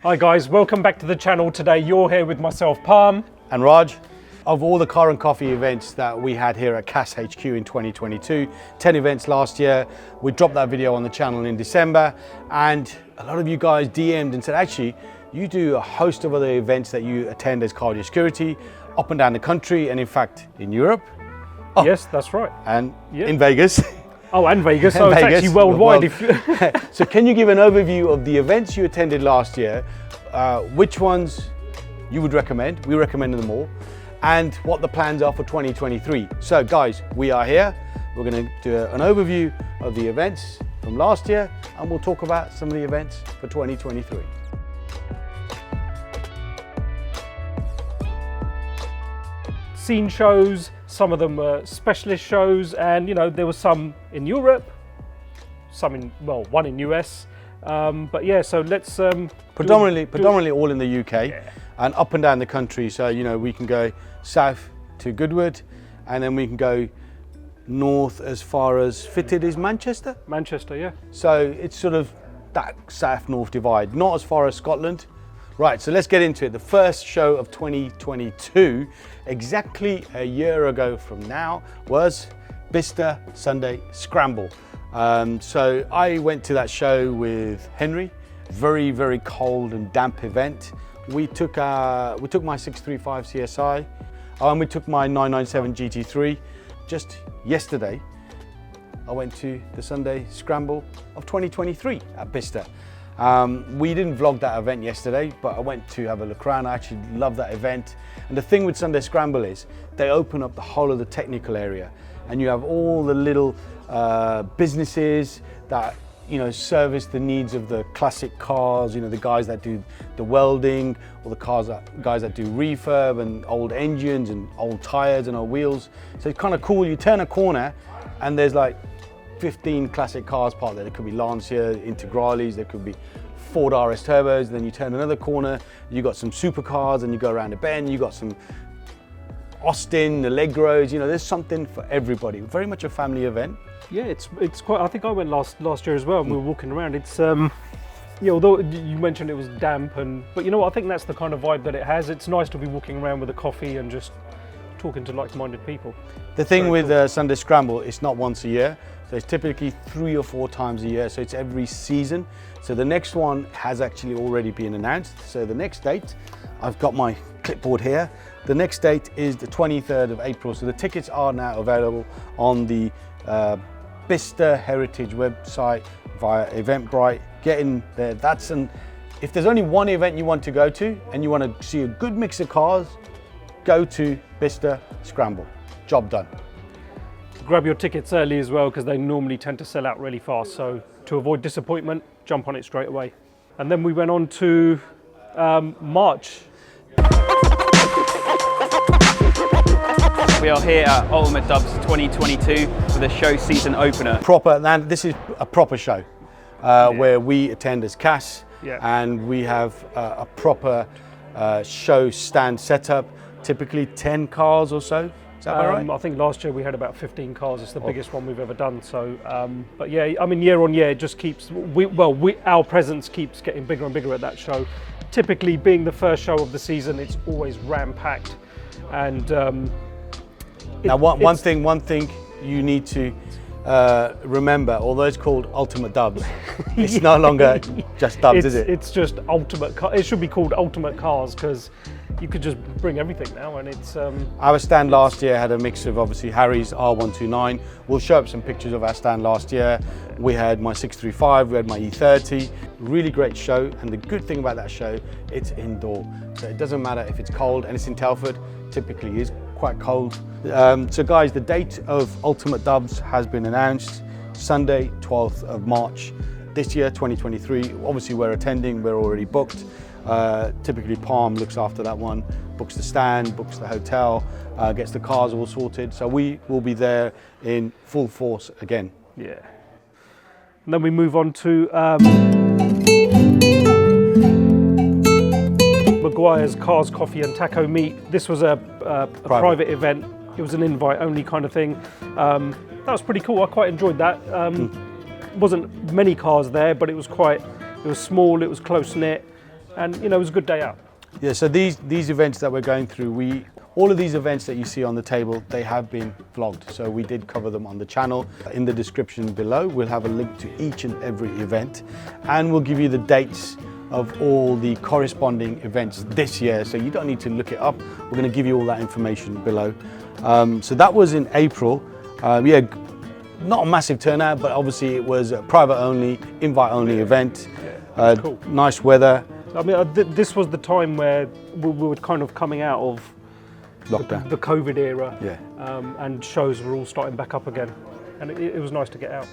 Hi guys, welcome back to the channel. Today you're here with myself, Parm. And Raj. Of all the car and coffee events that we had here at CAS HQ in 2022, 10 events last year, we dropped that video on the channel in December, and a lot of you guys DM'd and said, actually, you do a host of other events that you attend as cardio security up and down the country, and in fact, in Europe. Oh, yes, that's right. And in Vegas. Oh, and Vegas, so it's actually worldwide. So can you give an overview of the events you attended last year, which ones you would recommend? We recommended them all. And what the plans are for 2023. So guys, we are here. We're going to do an overview of the events from last year, and we'll talk about some of the events for 2023. Scene shows, some of them were specialist shows, and you know, there was some in Europe, some in, well, one in US. But yeah, so let's predominantly all in the UK, and up and down the country. So you know, we can go south to Goodwood, and then we can go north as far as fitted is Manchester. Manchester, yeah. So it's sort of that south-north divide, not as far as Scotland. Right, so let's get into it. The first show of 2022, exactly a year ago from now, was Bicester Sunday Scramble. So I went to that show with Henry. Very, very cold and damp event. We took my 635 CSI, and we took my 997 GT3. Just yesterday, I went to the Sunday Scramble of 2023 at Bicester. We didn't vlog that event yesterday, but I went to have a look around. I actually love that event. And the thing with Sunday Scramble is they open up the whole of the technical area, and you have all the little businesses that, you know, service the needs of the classic cars, you know, the guys that do the welding, or the guys that do refurb and old engines and old tires and old wheels. So it's kind of cool. You turn a corner and there's like 15 classic cars parked there. There could be Lancia, Integrales, there could be Ford RS Turbos. Then you turn another corner, you got some supercars, and you go around a bend, you got some Austin, Allegros. You know, there's something for everybody. Very much a family event. Yeah, it's quite. I think I went last year as well, and we were walking around. It's yeah, although you mentioned it was damp, but you know what? I think that's the kind of vibe that it has. It's nice to be walking around with a coffee and just talking to like-minded people. The thing with Sunday Scramble, it's not once a year, so it's typically 3 or 4 times a year. So it's every season. So the next one has actually already been announced. So the next date, I've got my clipboard here. The next date is the 23rd of April. So the tickets are now available on the Bicester Heritage website via Eventbrite. Get in there. If there's only one event you want to go to and you want to see a good mix of cars, go to Bicester Scramble. Job done. Grab your tickets early as well, because they normally tend to sell out really fast. So to avoid disappointment, jump on it straight away. And then we went on to March. We are here at Ultimate Dubs 2022 for the show season opener. This is a proper show where we attend as CAS, and we have a proper show stand setup, typically 10 cars or so. Is that right? I think last year we had about 15 cars. It's the biggest one we've ever done. So, but yeah, I mean, year on year, it just keeps, our presence keeps getting bigger and bigger at that show. Typically, being the first show of the season, it's always ram-packed. And now, one thing you need to remember, although it's called Ultimate Dubs, it's no longer just Dubs, is it? It's just Ultimate Cars. It should be called Ultimate Cars, because you could just bring everything now, and it's... Our stand last year had a mix of, obviously, Harry's R129. We'll show up some pictures of our stand last year. We had my 635, we had my E30. Really great show, and the good thing about that show, it's indoor. So it doesn't matter if it's cold, and it's in Telford, typically is quite cold. So guys, the date of Ultimate Dubs has been announced, Sunday, 12th of March. This year, 2023, obviously we're attending, we're already booked. Typically Parm looks after that one, books the stand, books the hotel, gets the cars all sorted. So we will be there in full force again. Yeah. And then we move on to Maguires Cars, Coffee and Taco Meet. This was a private event. It was an invite-only kind of thing. That was pretty cool. I quite enjoyed that. Wasn't many cars there, but it was small. It was close-knit. and you know, it was a good day out. Yeah, so these events that we're going through, all of these events that you see on the table, they have been vlogged. So we did cover them on the channel. In the description below, we'll have a link to each and every event, and we'll give you the dates of all the corresponding events this year. So you don't need to look it up. We're going to give you all that information below. So that was in April. Yeah, not a massive turnout, but obviously it was a private only, invite only event. Yeah, cool. Nice weather. I mean, this was the time where we were kind of coming out of Lockdown. the COVID era, Yeah. and shows were all starting back up again, and it was nice to get out.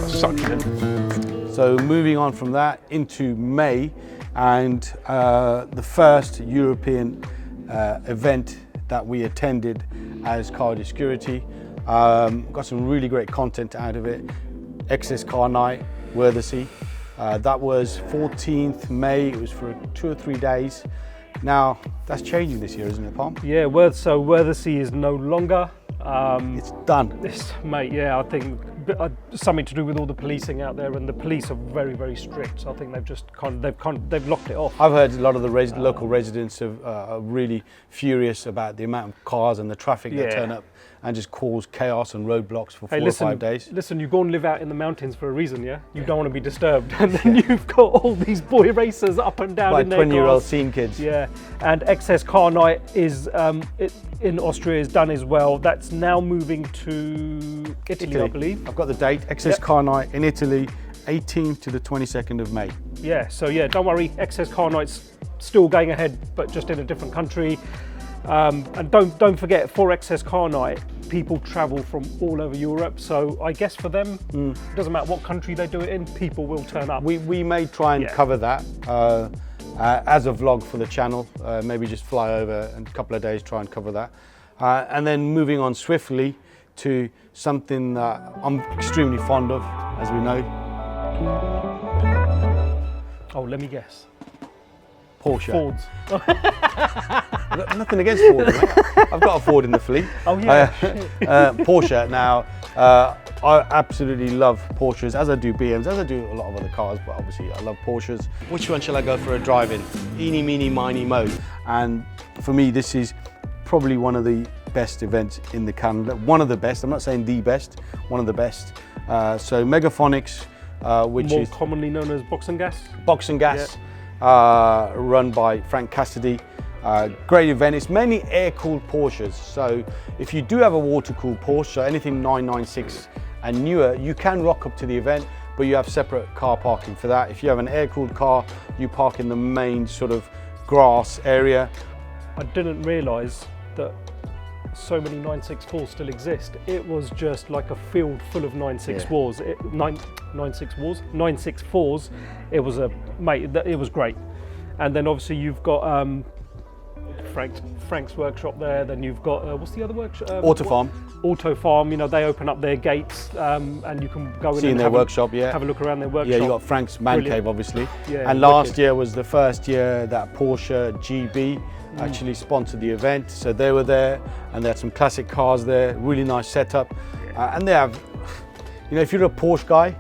Suck it in. So moving on from that into May, and the first European event that we attended as Car Security. Got some really great content out of it. Excess Car Night, Worthesea. That was 14th May. It was for 2 or 3 days. Now that's changing this year, isn't it, Parm? Yeah, so Worthesea is no longer. It's done. Mate, yeah, I think something to do with all the policing out there, and the police are very, very strict. So I think they've just they've locked it off. I've heard a lot of the local residents are really furious about the amount of cars and the traffic that turn up and just cause chaos and roadblocks for 4 or 5 days. Listen, you go and live out in the mountains for a reason, yeah? You don't want to be disturbed. And then you've got all these boy racers up and down in their cars. 20-year-old scene kids. Yeah, and Excess Car Night is in Austria is done as well. That's now moving to Italy, I believe. I've got the date. Excess Car Night in Italy, 18th to the 22nd of May. Yeah, so yeah, don't worry, Excess Car Night's still going ahead, but just in a different country. And don't forget, for Excess Car Night, people travel from all over Europe. So I guess for them, it doesn't matter what country they do it in, people will turn up. We may try and cover that as a vlog for the channel. Maybe just fly over in a couple of days, try and cover that. And then moving on swiftly to something that I'm extremely fond of, as we know. Oh, let me guess. Porsche. Fords. Nothing against Ford, mate. I've got a Ford in the fleet. Oh yeah. Porsche. Now, I absolutely love Porsches, as I do BMs, as I do a lot of other cars, but obviously I love Porsches. Which one shall I go for a drive in? Eeny, meeny, miny, mo. And for me, this is probably one of the best events in the calendar. One of the best. I'm not saying the best. One of the best. So Megaphonics, which more is commonly known as Box and Gas. Box and Gas. Yeah. Run by Frank Cassidy. Great event. It's mainly air-cooled Porsches. So if you do have a water-cooled Porsche, so anything 996 and newer, you can rock up to the event, but you have separate car parking for that. If you have an air-cooled car, you park in the main sort of grass area. I didn't realise that so many 964s still exist. It was just like a field full of 964s. 964s. It was it was great. And then obviously you've got Frank's workshop there. Then you've got what's the other workshop? Auto Farm. Auto Farm. You know, they open up their gates and you can go in in their workshop. have a look around their workshop. Yeah, you got Frank's Man Cave, obviously. Yeah, and last year was the first year that Porsche GB actually sponsored the event, so they were there, and they had some classic cars there. Really nice setup, and they have, you know, if you're a Porsche guy,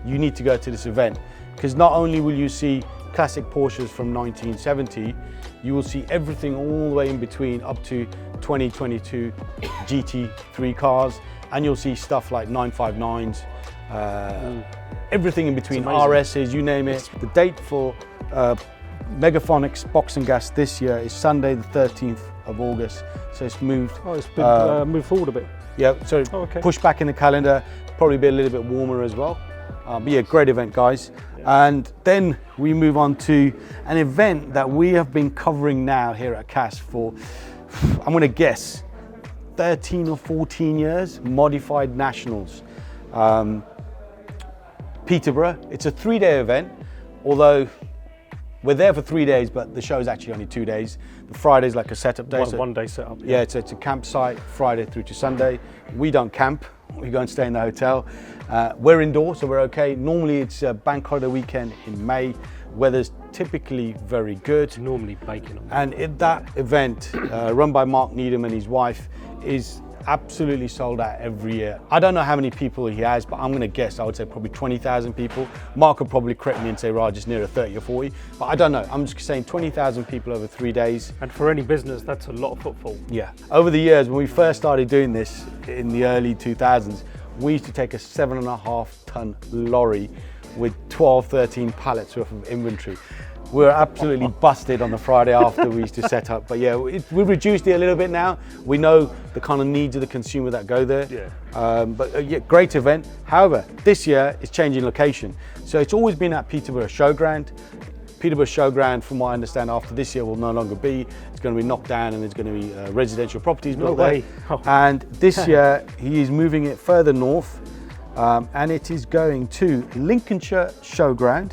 you need to go to this event, because not only will you see classic Porsches from 1970, you will see everything all the way in between up to 2022 GT3 cars, and you'll see stuff like 959s, everything in between, RSs, you name it. The date for Megaphonics Box and Gas this year is Sunday the 13th of August, so it's moved. Oh, it's been moved forward a bit. Yeah, so push back in the calendar, probably be a little bit warmer as well. But yeah, great event, guys. Yeah. And then we move on to an event that we have been covering now here at CAS for, I'm gonna guess, 13 or 14 years, Modified Nationals. Peterborough, it's a 3-day event, although we're there for 3 days, but the show is actually only 2 days. The Friday's like a setup day. One day setup. Yeah, it's a campsite, Friday through to Sunday. We don't camp, we go and stay in the hotel. We're indoors, so we're okay. Normally it's a bank holiday weekend in May. Weather's typically very good. It's normally baking on. And that event, run by Mark Needham and his wife, is absolutely sold out every year. I don't know how many people he has, but I'm going to guess, I would say probably 20,000 people. Mark would probably correct me and say, right, just near 30 or 40, but I don't know. I'm just saying 20,000 people over 3 days. And for any business, that's a lot of footfall. Yeah. Over the years, when we first started doing this in the early 2000s, we used to take a 7.5 ton lorry with 12, 13 pallets worth of inventory. We were absolutely busted on the Friday after we used to set up. But yeah, we've reduced it a little bit now. We know the kind of needs of the consumer that go there. Yeah. Yeah, great event. However, this year it's changing location. So it's always been at Peterborough Showground. Peterborough Showground, from what I understand, after this year will no longer be. It's going to be knocked down and there's going to be residential properties built there. Oh. And this year he is moving it further north, and it is going to Lincolnshire Showground,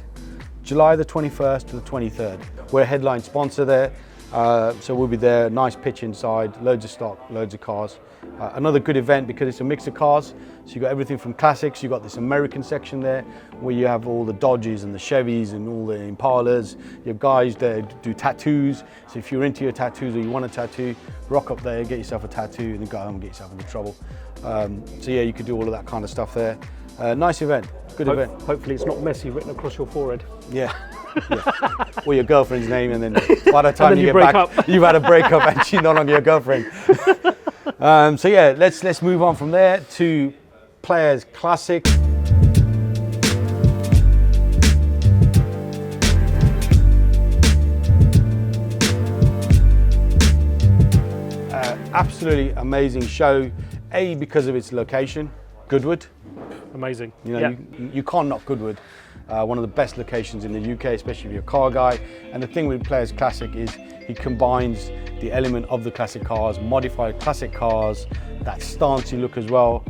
July the 21st to the 23rd. We're a headline sponsor there, so we'll be there. Nice pitch inside, loads of stock, loads of cars. Another good event because it's a mix of cars. So you've got everything from classics, you've got this American section there where you have all the Dodges and the Chevys and all the Impalas. You have guys that do tattoos. So if you're into your tattoos or you want a tattoo, rock up there, get yourself a tattoo and then go home and get yourself into trouble. So yeah, you could do all of that kind of stuff there. Nice event, good event. Hopefully it's not Messi written across your forehead. Yeah. Yeah. Or your girlfriend's name, and then by the time you get break back, up. you've had a breakup and she's no longer your girlfriend. So yeah, let's move on from there to Players Classic. Absolutely amazing show. A, because of its location, Goodwood. Amazing. You know, yeah. you can't knock Goodwood. One of the best locations in the UK, especially if you're a car guy. And the thing with Players Classic is he combines the element of the classic cars, modified classic cars, that stancey look as well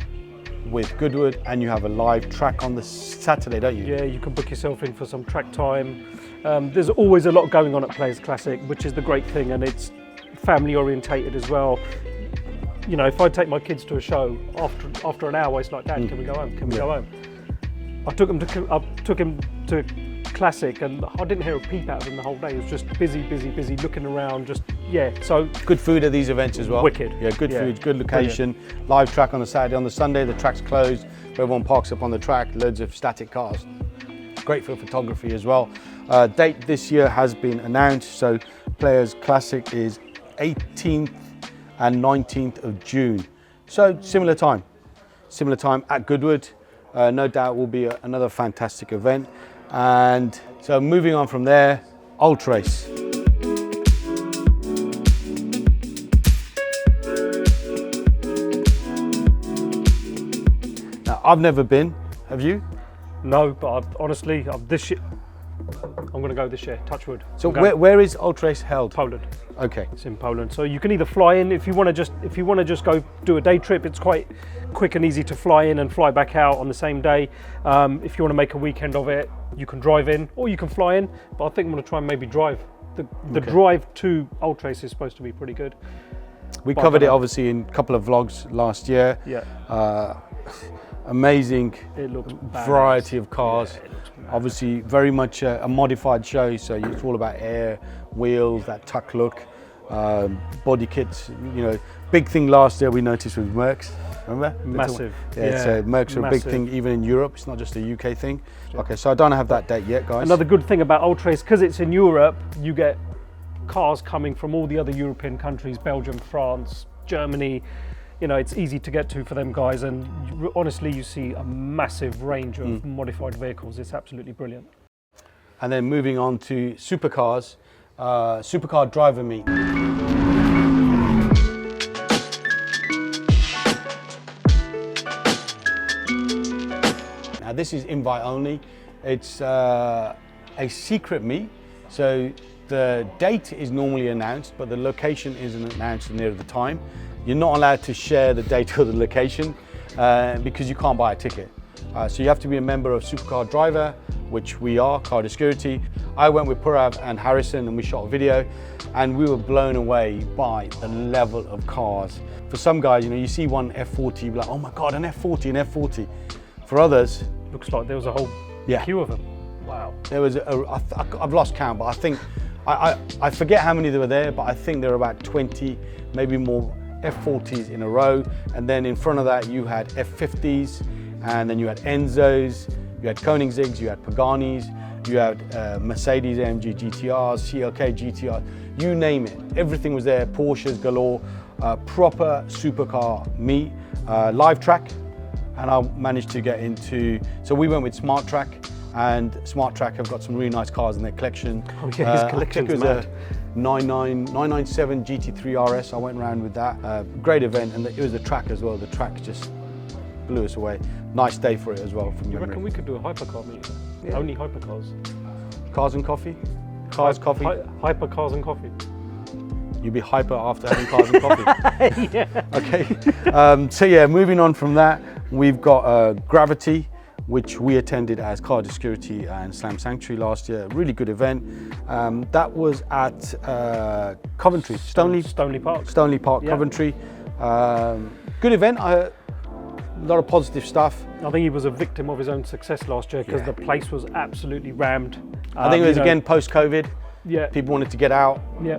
with Goodwood, and you have a live track on the Saturday, don't you? Yeah, you can book yourself in for some track time. There's always a lot going on at Players Classic, which is the great thing, and it's family orientated as well. You know, if I take my kids to a show, after an hour, it's like, Dad, can we go home? Can we go home? I took him to Classic, and I didn't hear a peep out of him the whole day. It was just busy, looking around. Just so good food at these events as well. Wicked. Yeah, good food, good location. Brilliant. Live track on the Saturday. On the Sunday, the track's closed. Everyone parks up on the track. Loads of static cars. Great for photography as well. Date this year has been announced. So Players Classic is 18th and 19th of June. So similar time at Goodwood. No doubt will be another fantastic event. And so moving on from there, Ultra Race. Now, I've never been, have you? No, but honestly, this year, I'm going to go this year, touch wood. So where is Ultra Race held? Poland. Okay. It's in Poland. So you can either fly in, if you want to just go do a day trip, it's quite quick and easy to fly in and fly back out on the same day. If you want to make a weekend of it, you can drive in or you can fly in, but I think I'm going to try and maybe drive. The drive to Ultra Race is supposed to be pretty good. We covered it obviously in a couple of vlogs last year. Yeah. Amazing It looks variety of cars. Yeah, it looks obviously very much a modified show, so it's all about air, wheels, that tuck look, body kits. You know, big thing last year we noticed was Mercs. Remember? Massive. Yeah, so Mercs are a big thing even in Europe. It's not just a UK thing. Okay, so I don't have that date yet, guys. Another good thing about Ultra Race, because it's in Europe, you get cars coming from all the other European countries, Belgium, France, Germany. You know, it's easy to get to for them guys, and honestly, you see a massive range of modified vehicles. It's absolutely brilliant. And then moving on to supercars, Supercar Driver meet. Now this is invite only. It's a secret meet, so the date is normally announced, but the location isn't announced near the time. You're not allowed to share the date or the location because you can't buy a ticket. So you have to be a member of Supercar Driver, which we are, Car Security. I went with Purav and Harrison and we shot a video, and we were blown away by the level of cars. For some guys, you know, you see one F40, you're like, oh my God, an F40, an F40. For others, looks like there was a whole queue of them. Wow. There was, I've lost count, but I think, I forget how many there were there, but I think there were about 20, maybe more F40s in a row, and then in front of that you had F50s, and then you had Enzos, you had Koenigseggs, you had Paganis, you had Mercedes AMG GTRs, CLK GTRs, you name it. Everything was there, Porsches galore, proper supercar meet, live track, and I managed to get into, so we went with Smart Track, and Smart Track have got some really nice cars in their collection. Oh yeah, his collection's I think it was mad. a 997 GT3 RS, I went around with that. Great event, and it was the track as well. The track just blew us away. Nice day for it as well, from You memory. reckon we could do a hypercar meet? Yeah. Only hypercars. Cars and coffee? Cars, coffee? Hypercars and coffee. You'd be hyper after having cars and coffee. Yeah. Okay, so yeah, moving on from that, we've got Gravity, which we attended as Car Security and Slam Sanctuary last year. Really good event. That was at Coventry, Stoneleigh Park, Yeah. Coventry. Good event. A lot of positive stuff. I think he was a victim of his own success last year because Yeah. the place was absolutely rammed. I think it was again post-COVID. Yeah. People wanted to get out. Yeah.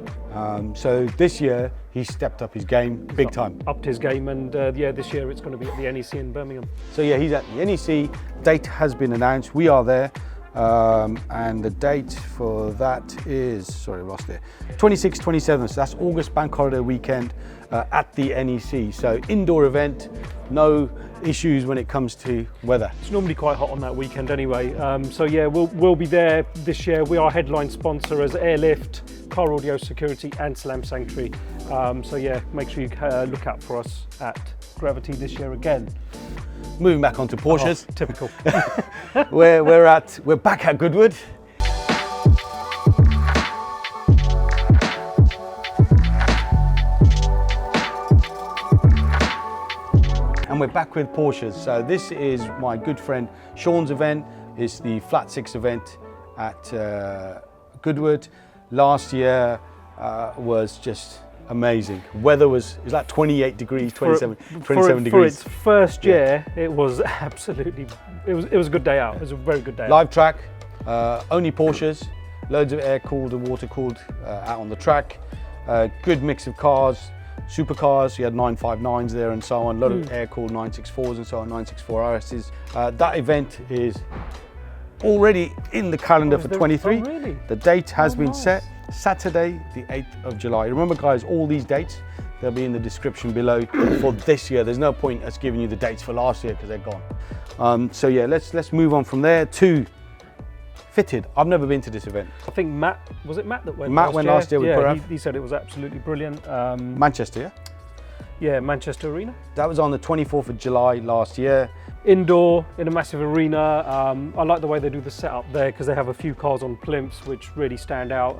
So this year he stepped up his game big time. Upped his game, and yeah, this year it's going to be at the NEC in Birmingham. So yeah, he's at the NEC. Date has been announced. We are there, and the date for that is, sorry, I lost it. 26th, 27th. So that's August Bank Holiday weekend at the NEC. So indoor event, no issues when it comes to weather. It's normally quite hot on that weekend anyway. So yeah, we'll be there this year. We are headline sponsor as Airlift, Car Audio Security, and Slam Sanctuary. So yeah, make sure you look out for us at Gravity this year again. Moving back onto Porsches, Oh, typical. we're back at Goodwood. And we're back with Porsches. So this is my good friend Sean's event. It's the Flat Six event at Goodwood. Last year was just amazing. Weather was like 28 degrees, 27 for degrees. its first year, it was absolutely, it was a good day out. It was a very good day out. Live track, only Porsches, loads of air cooled and water cooled out on the track. Good mix of cars, supercars. You had 959s there and so on. A lot of air cooled 964s and so on, 964 RSs. That event is already in the calendar for 23. Oh, really? The date has been nice. set. Saturday, the 8th of July. Remember guys, all these dates, they'll be in the description below for this year. There's no point us giving you the dates for last year because they're gone. So yeah, let's move on from there to Fitted. I've never been to this event. I think Matt, was it Matt that went Matt went last year with yeah, Parm. he said it was absolutely brilliant. Manchester, yeah? Yeah, Manchester Arena. That was on the 24th of July last year. Indoor in a massive arena. I like the way they do the setup there because they have a few cars on plimps which really stand out.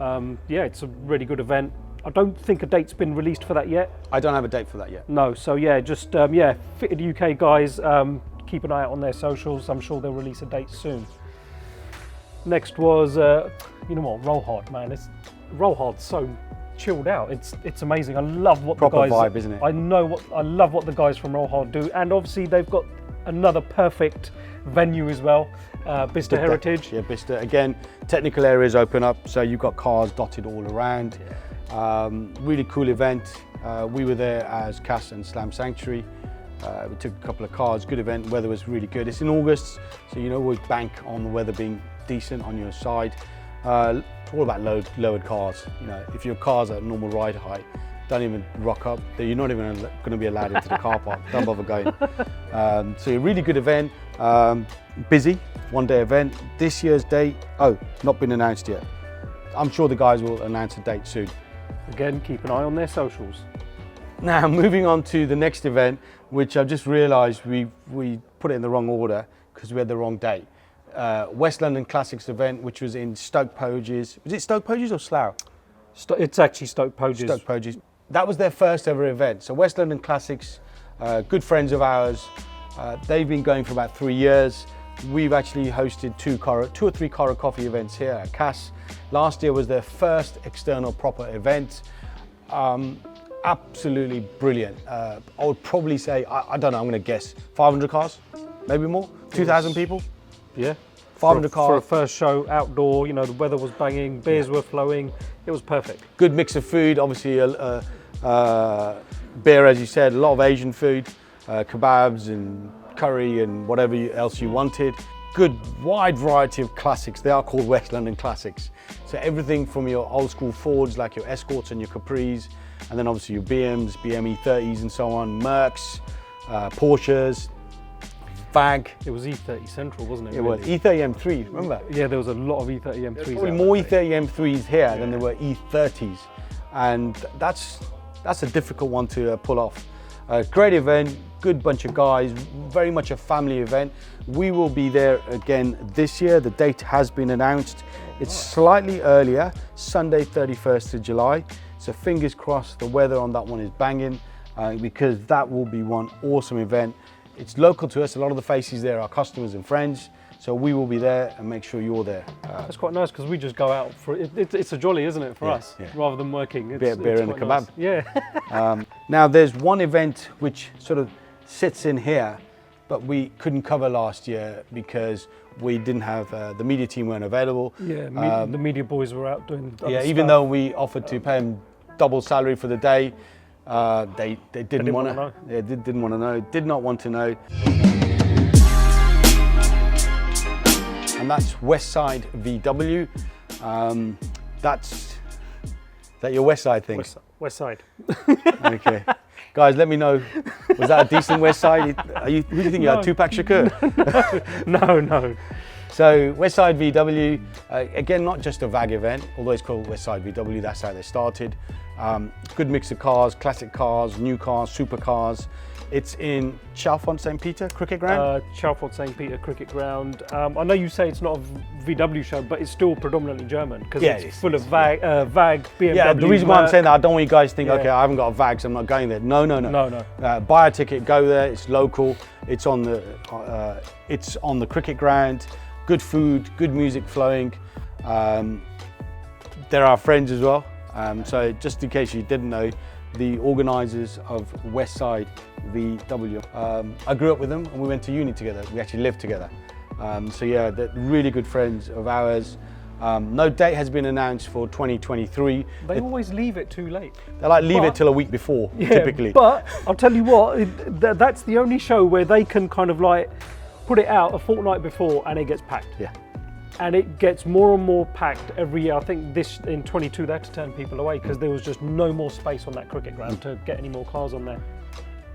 Yeah, it's a really good event. I don't think a date's been released for that yet. I don't have a date for that yet. No, so yeah, just yeah, Fitted UK guys, keep an eye out on their socials. I'm sure they'll release a date soon. Next was, you know what, Rohan, man. Rohan's so chilled out. It's amazing. I love what Proper the guys. vibe, isn't it? I love what the guys from Rohan do, and obviously they've got another perfect venue as well, Bicester Heritage. Yeah, Bicester. Again, technical areas open up, so you've got cars dotted all around. Really cool event. We were there as Cass and Slam Sanctuary. We took a couple of cars. Good event. Weather was really good. It's in August, so you know always bank on the weather being decent on your side. It's all about lowered cars. You know, if your car's at normal ride height, don't even rock up. You're not even going to be allowed into the car park. Don't bother going. So a really good event. Busy, one-day event. This year's date, not been announced yet. I'm sure the guys will announce a date soon. Again, keep an eye on their socials. Now, moving on to the next event, which I've just realised we put it in the wrong order because we had the wrong date. West London Classics event, which was in Stoke Poges. Was it Stoke Poges or Slough? It's actually Stoke Poges. Stoke Poges. That was their first ever event. So West London Classics, good friends of ours. They've been going for about 3 years. We've actually hosted two or three Cara Coffee events here at Cass. Last year was their first external proper event. Absolutely brilliant. I would probably say, I don't know, I'm going to guess 500 cars, maybe more, 2,000 people. Yeah. 500 cars. For a first show outdoor, you know, the weather was banging, beers were flowing. It was perfect. Good mix of food, obviously Beer, as you said, a lot of Asian food, kebabs and curry and whatever else you wanted. Good wide variety of classics. They are called West London classics. So everything from your old school Fords like your Escorts and your Capris, and then obviously your BMs, BM E30s and so on, Mercs, Porsches, VAG. It was E30 Central, wasn't it? It was E30 M3, remember? Yeah, there was a lot of E30 M3s. There's probably more E30 M3s here than there were E30s. And that's a difficult one to pull off. Great event, good bunch of guys, very much a family event. We will be there again this year. The date has been announced. It's slightly earlier, Sunday 31st of July. So fingers crossed the weather on that one is banging because that will be one awesome event. It's local to us. A lot of the faces there are customers and friends. So we will be there and make sure you're there. That's quite nice because we just go out for it. It's a jolly, isn't it, for us, rather than working. Bit of beer and a kebab. Nice. Yeah. Now there's one event which sort of sits in here, but we couldn't cover last year because we didn't have the media team weren't available. Yeah, the media boys were out doing. Yeah, even though we offered to pay them double salary for the day, they didn't want to know. Yeah, didn't want to know. Did not want to know. And that's Westside VW. Is that your Westside thing? West Side. Okay. Guys, let me know. Was that a decent Westside? Who do you think you are, Tupac Shakur? No. So Westside VW, again, not just a VAG event, although it's called Westside VW, that's how they started. Good mix of cars, classic cars, new cars, supercars. It's in Chalfont St. Peter Cricket Ground? Chalfont St. Peter Cricket Ground. I know you say it's not a VW show, but it's still predominantly German because it's full of VAG, BMW. Yeah, the reason why I'm saying that, I don't want you guys to think, okay, I haven't got a VAG, so I'm not going there. No. Buy a ticket, go there, it's local, it's on the cricket ground, good food, good music flowing. They're our friends as well. So just in case you didn't know, the organisers of Westside VW. I grew up with them and we went to uni together. We actually lived together. So yeah, they're really good friends of ours. No date has been announced for 2023. They always leave it too late. They leave it till a week before, typically. But I'll tell you what, that's the only show where they can kind of like put it out a fortnight before and it gets packed. Yeah. And it gets more and more packed every year. I think in 22 they had to turn people away because there was just no more space on that cricket ground to get any more cars on there.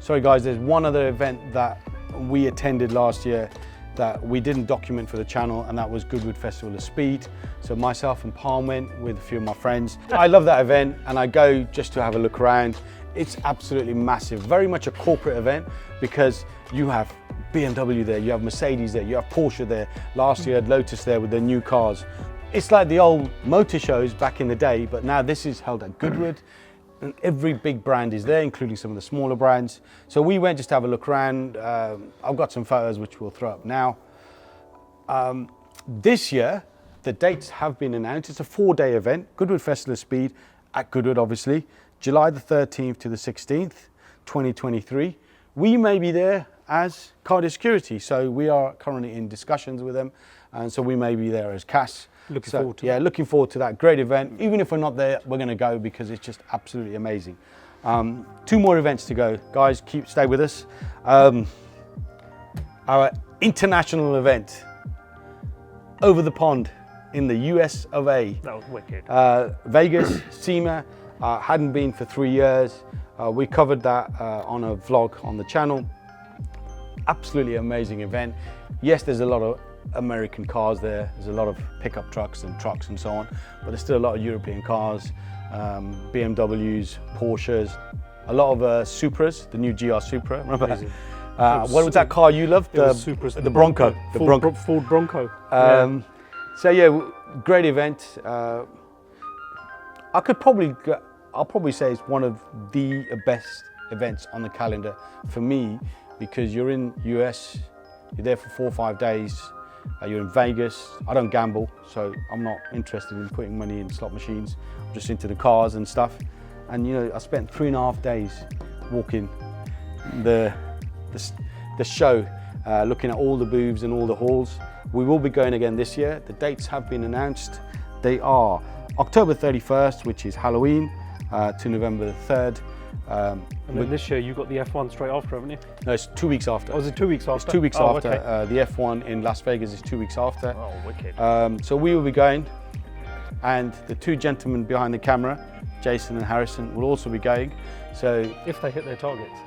Sorry guys, there's one other event that we attended last year that we didn't document for the channel, and that was Goodwood Festival of Speed. So myself and Parm went with a few of my friends. I love that event and I go just to have a look around. It's absolutely massive, very much a corporate event because you have BMW there, you have Mercedes there, you have Porsche there. Last year had Lotus there with their new cars. It's like the old motor shows back in the day, but now this is held at Goodwood and every big brand is there, including some of the smaller brands. So we went just to have a look around. I've got some photos which we'll throw up now. This year, the dates have been announced. It's a 4-day event, Goodwood Festival of Speed at Goodwood, obviously, July the 13th to the 16th, 2023. We may be there as Cardiff Security, so we are currently in discussions with them, and so we may be there as CAS. Looking forward to that. Looking forward to that great event. Even if we're not there, we're going to go because it's just absolutely amazing. 2 more events to go, guys. Stay with us. Our international event over the pond in the US of A. That was wicked. Vegas, SEMA. Hadn't been for 3 years. We covered that on a vlog on the channel. Absolutely amazing event. Yes, there's a lot of American cars there. There's a lot of pickup trucks and so on, but there's still a lot of European cars, BMWs, Porsches, a lot of Supras, the new GR Supra. Remember that? What was that car you loved? The Bronco. Ford Bronco. So yeah, great event. I'll probably say it's one of the best events on the calendar for me because you're in US, you're there for 4 or 5 days. You're in Vegas. I don't gamble, so I'm not interested in putting money in slot machines. I'm just into the cars and stuff. And you know, I spent 3.5 days walking the show, looking at all the booths and all the halls. We will be going again this year. The dates have been announced. They are October 31st, which is Halloween, to November the 3rd. And then this year you got the F1 straight after, haven't you? No, it's 2 weeks after. Oh, is it 2 weeks after? It's 2 weeks after. Okay. The F1 in Las Vegas is 2 weeks after. Oh, wicked. So we will be going, and the two gentlemen behind the camera, Jason and Harrison, will also be going. So if they hit their targets.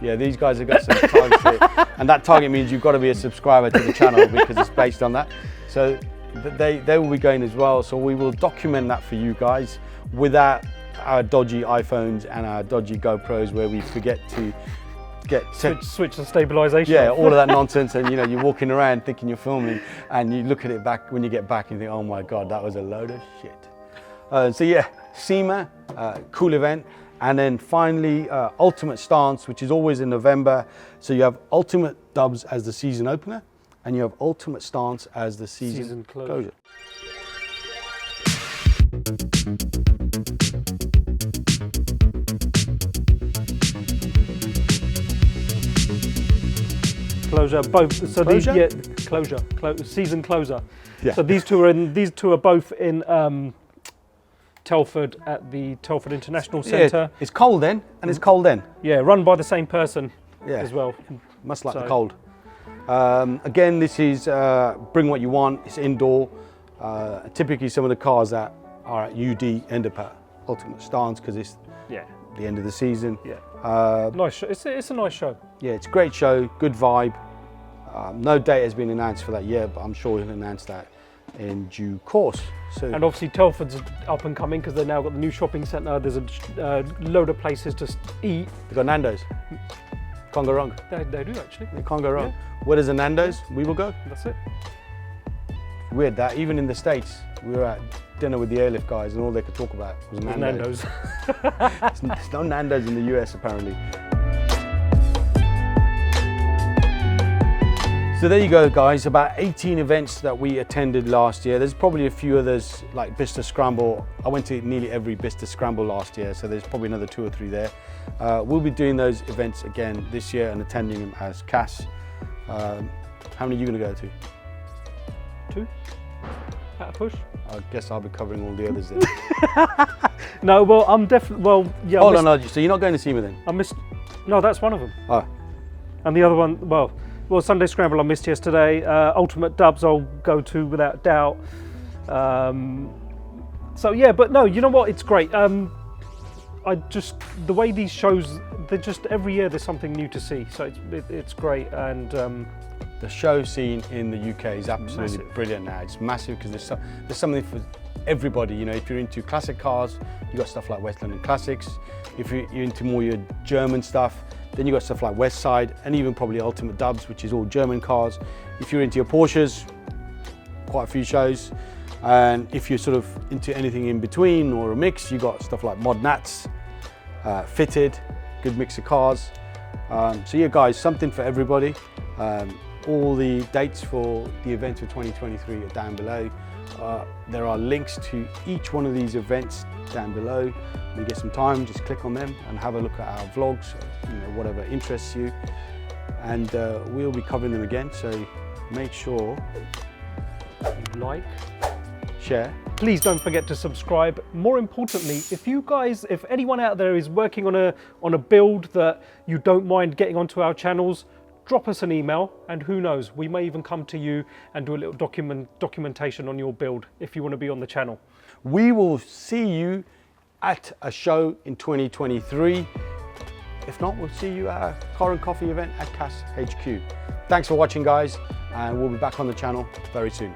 Yeah, these guys have got some targets here, and that target means you've got to be a subscriber to the channel because it's based on that. So they will be going as well. So we will document that for you guys without our dodgy iPhones and our dodgy GoPros where we forget to get switch the stabilization. Yeah, all of that nonsense, and you know you're walking around thinking you're filming, and you look at it back when you get back and you think, oh my god, that was a load of shit. So yeah, SEMA, cool event. And then finally, Ultimate Stance, which is always in November. So you have Ultimate Dubs as the season opener, and you have Ultimate Stance as the season closure. Closure, both. So Closure? Season closer. Yeah. So these two are both in Telford at the Telford International Centre. Yeah, it's cold then, and it's cold then. Yeah, run by the same person as well. Must like the cold. Again, this is bring what you want. It's indoor. Typically, some of the cars that are at UD end up at Ultimate Stance because it's the end of the season. Yeah, nice. It's a nice show. Yeah, it's a great show. Good vibe. No date has been announced for that yet, but I'm sure we'll announce that in due course. Soon. And obviously Telford's up and coming because they've now got the new shopping centre. There's a load of places to eat. They've got Nando's. Can't go wrong. They do actually. They can't go wrong. Yeah. Where there's a Nando's, we will go. That's it. Weird that even in the States, we were at dinner with the airlift guys and all they could talk about was Nando's. There's no Nando's in the US apparently. So there you go guys, about 18 events that we attended last year. There's probably a few others like Bicester Scramble. I went to nearly every Bicester Scramble last year, so there's probably another 2 or 3 there. We'll be doing those events again this year and attending them as Cass. How many are you going to go to? 2? At a push? I guess I'll be covering all the others then. No, well, I'm definitely, well, yeah. Oh, no, so you're not going to SEMA then? I missed, no, that's one of them. Oh. And the other one, well, Sunday Scramble I missed yesterday. Ultimate Dubs I'll go to without doubt. So yeah, but no, you know what? It's great. The way these shows, they're just every year there's something new to see. So it's great, and the show scene in the UK is absolutely brilliant now. It's massive because there's something for everybody. You know, if you're into classic cars, you got stuff like West London Classics. If you're into more your German stuff, then you got stuff like West Side and even probably Ultimate Dubs, which is all German cars. If you're into your Porsches, quite a few shows. And if you're sort of into anything in between or a mix, you got stuff like Mod Nats, Fitted, good mix of cars. So yeah guys, something for everybody. All the dates for the events of 2023 are down below. There are links to each one of these events down below. When you get some time, just click on them and have a look at our vlogs, or, you know, whatever interests you. And we'll be covering them again, so make sure you like, share. Please don't forget to subscribe. More importantly, if anyone out there is working on a build that you don't mind getting onto our channels, drop us an email, and who knows, we may even come to you and do a little documentation on your build if you want to be on the channel. We will see you at a show in 2023. If not, we'll see you at a car and coffee event at Cass HQ. Thanks for watching guys, and we'll be back on the channel very soon.